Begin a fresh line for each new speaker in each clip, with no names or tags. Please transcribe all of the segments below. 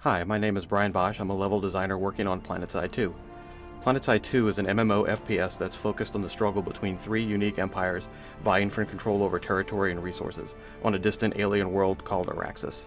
Hi, my name is Brian Bosch. I'm a level designer working on PlanetSide 2. PlanetSide 2 is an MMO FPS that's focused on the struggle between three unique empires vying for control over territory and resources on a distant alien world called Araxis.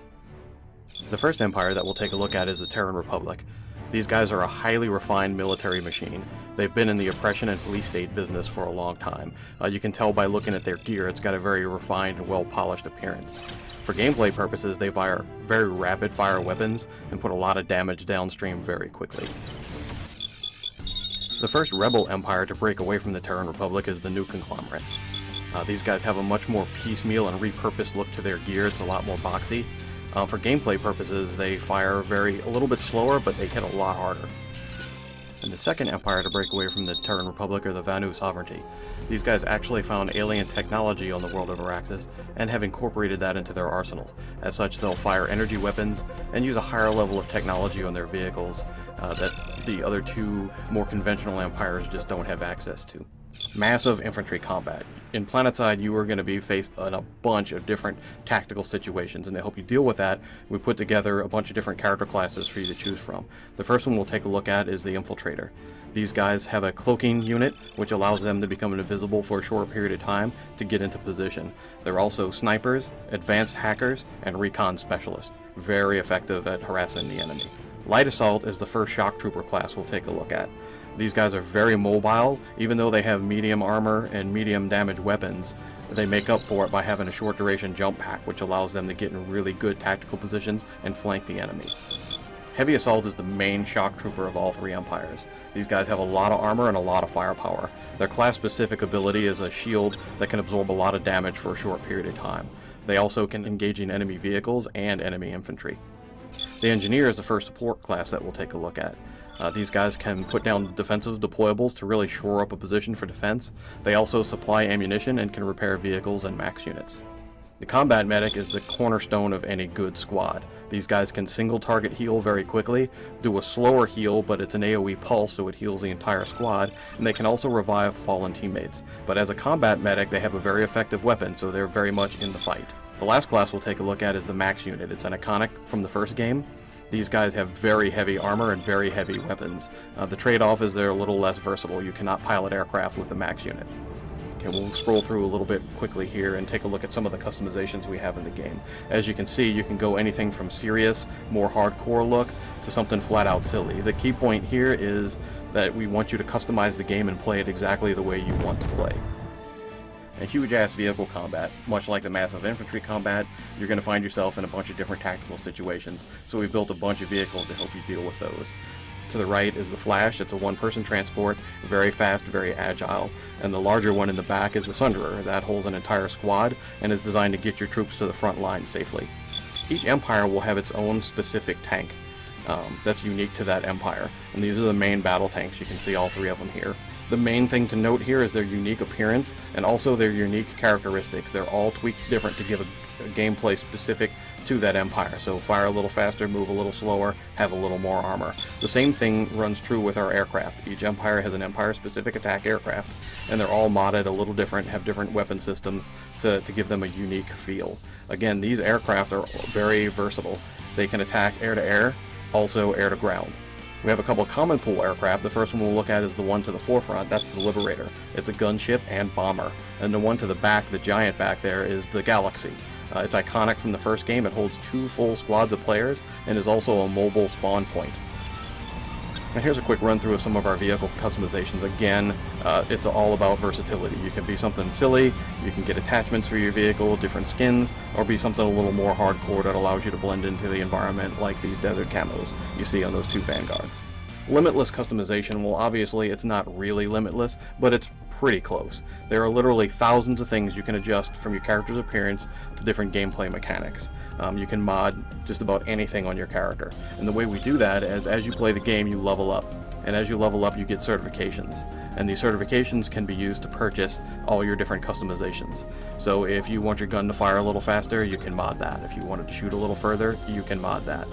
The first empire that we'll take a look at is the Terran Republic. These guys are a highly refined military machine. They've been in the oppression and police state business for a long time. You can tell by looking at their gear, it's got a very refined and well-polished appearance. For gameplay purposes, they fire very rapid-fire weapons and put a lot of damage downstream very quickly. The first rebel empire to break away from the Terran Republic is the New Conglomerate. These guys have a much more piecemeal and repurposed look to their gear. It's a lot more boxy. For gameplay purposes, they fire a little bit slower, but they hit a lot harder. And the second empire to break away from the Terran Republic are the Vanu Sovereignty. These guys actually found alien technology on the world of Araxis and have incorporated that into their arsenals. As such, they'll fire energy weapons and use a higher level of technology on their vehicles that the other two more conventional empires just don't have access to. Massive infantry combat. In PlanetSide, you are going to be faced in a bunch of different tactical situations, and to help you deal with that, we put together a bunch of different character classes for you to choose from. The first one we'll take a look at is the Infiltrator. These guys have a cloaking unit, which allows them to become invisible for a short period of time to get into position. They're also snipers, advanced hackers, and recon specialists. Very effective at harassing the enemy. Light Assault is the first shock trooper class we'll take a look at. These guys are very mobile. Even though they have medium armor and medium damage weapons, they make up for it by having a short duration jump pack, which allows them to get in really good tactical positions and flank the enemy. Heavy Assault is the main shock trooper of all three empires. These guys have a lot of armor and a lot of firepower. Their class-specific ability is a shield that can absorb a lot of damage for a short period of time. They also can engage in enemy vehicles and enemy infantry. The Engineer is the first support class that we'll take a look at. These guys can put down defensive deployables to really shore up a position for defense. They also supply ammunition and can repair vehicles and max units. The Combat Medic is the cornerstone of any good squad. These guys can single target heal very quickly, do a slower heal, but it's an AoE pulse, so it heals the entire squad, and they can also revive fallen teammates. But as a Combat Medic, they have a very effective weapon, so they're very much in the fight. The last class we'll take a look at is the Max Unit. It's an iconic from the first game. These guys have very heavy armor and very heavy weapons. The trade-off is they're a little less versatile. You cannot pilot aircraft with the Max Unit. Okay, we'll scroll through a little bit quickly here and take a look at some of the customizations we have in the game. As you can see, you can go anything from serious, more hardcore look, to something flat-out silly. The key point here is that we want you to customize the game and play it exactly the way you want to play. A huge-ass vehicle combat. Much like the massive infantry combat, you're going to find yourself in a bunch of different tactical situations, so we've built a bunch of vehicles to help you deal with those. To the right is the Flash. It's a one-person transport, very fast, very agile, and the larger one in the back is the Sunderer. That holds an entire squad and is designed to get your troops to the front line safely. Each empire will have its own specific tank that's unique to that empire, and these are the main battle tanks. You can see all three of them here. The main thing to note here is their unique appearance and also their unique characteristics. They're all tweaked different to give a gameplay specific to that empire. So fire a little faster, move a little slower, have a little more armor. The same thing runs true with our aircraft. Each empire has an empire-specific attack aircraft, and they're all modded a little different, have different weapon systems to give them a unique feel. Again, these aircraft are very versatile. They can attack air-to-air, also air-to-ground. We have a couple of common pool aircraft. The first one we'll look at is the one to the forefront. That's the Liberator. It's a gunship and bomber. And the one to the back, the giant back there, is the Galaxy. It's iconic from the first game. It holds 2 full squads of players and is also a mobile spawn point. And here's a quick run through of some of our vehicle customizations. Again, it's all about versatility. You can be something silly, you can get attachments for your vehicle, different skins, or be something a little more hardcore that allows you to blend into the environment like these desert camos you see on those 2 Vanguards. Limitless customization, well obviously it's not really limitless, but it's pretty close. There are literally thousands of things you can adjust from your character's appearance to different gameplay mechanics. You can mod just about anything on your character. And the way we do that is as you play the game, you level up. And as you level up, you get certifications. And these certifications can be used to purchase all your different customizations. So if you want your gun to fire a little faster, you can mod that. If you want it to shoot a little further, you can mod that.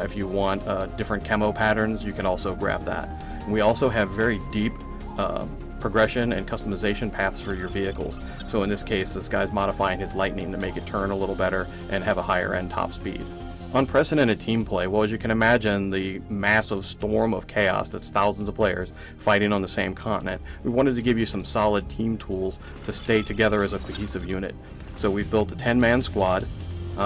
If you want different camo patterns, you can also grab that. And we also have very deep progression and customization paths for your vehicles. So in this case, this guy's modifying his lightning to make it turn a little better and have a higher end top speed. Unprecedented team play. Well, as you can imagine, the massive storm of chaos that's thousands of players fighting on the same continent, we wanted to give you some solid team tools to stay together as a cohesive unit. So we've built a 10-man squad,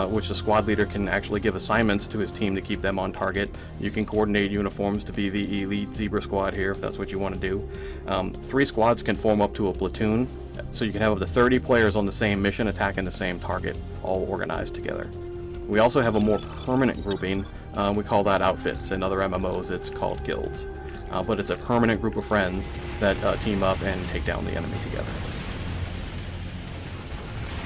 which the squad leader can actually give assignments to his team to keep them on target. You can coordinate uniforms to be the elite zebra squad here if that's what you want to do. 3 squads can form up to a platoon, so you can have up to 30 players on the same mission attacking the same target, all organized together. We also have a more permanent grouping. We call that outfits. In other MMOs, it's called guilds. But it's a permanent group of friends that team up and take down the enemy together.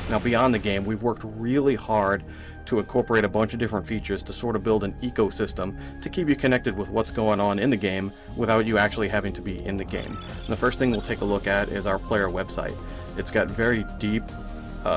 Now, beyond the game, we've worked really hard to incorporate a bunch of different features to sort of build an ecosystem to keep you connected with what's going on in the game without you actually having to be in the game. And the first thing we'll take a look at is our player website. It's got very deep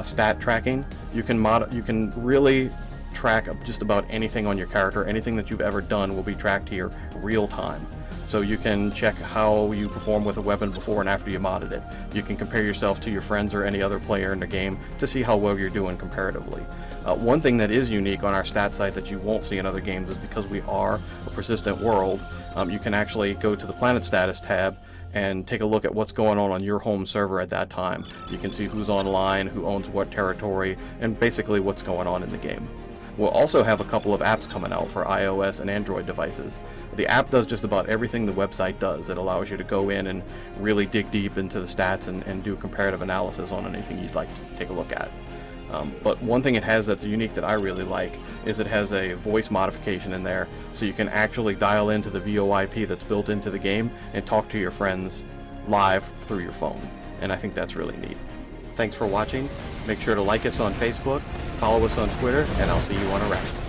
stat tracking. You can really track just about anything on your character. Anything that you've ever done will be tracked here real time. So you can check how you perform with a weapon before and after you modded it. You can compare yourself to your friends or any other player in the game to see how well you're doing comparatively. One thing that is unique on our stat site that you won't see in other games is because we are a persistent world, you can actually go to the Planet Status tab and take a look at what's going on your home server at that time. You can see who's online, who owns what territory, and basically what's going on in the game. We'll also have a couple of apps coming out for iOS and Android devices. The app does just about everything the website does. It allows you to go in and really dig deep into the stats and do comparative analysis on anything you'd like to take a look at. But one thing it has that's unique that I really like is it has a voice modification in there, so you can actually dial into the VoIP that's built into the game and talk to your friends live through your phone. And I think that's really neat. Thanks for watching. Make sure to like us on Facebook, follow us on Twitter, and I'll see you on Araxis.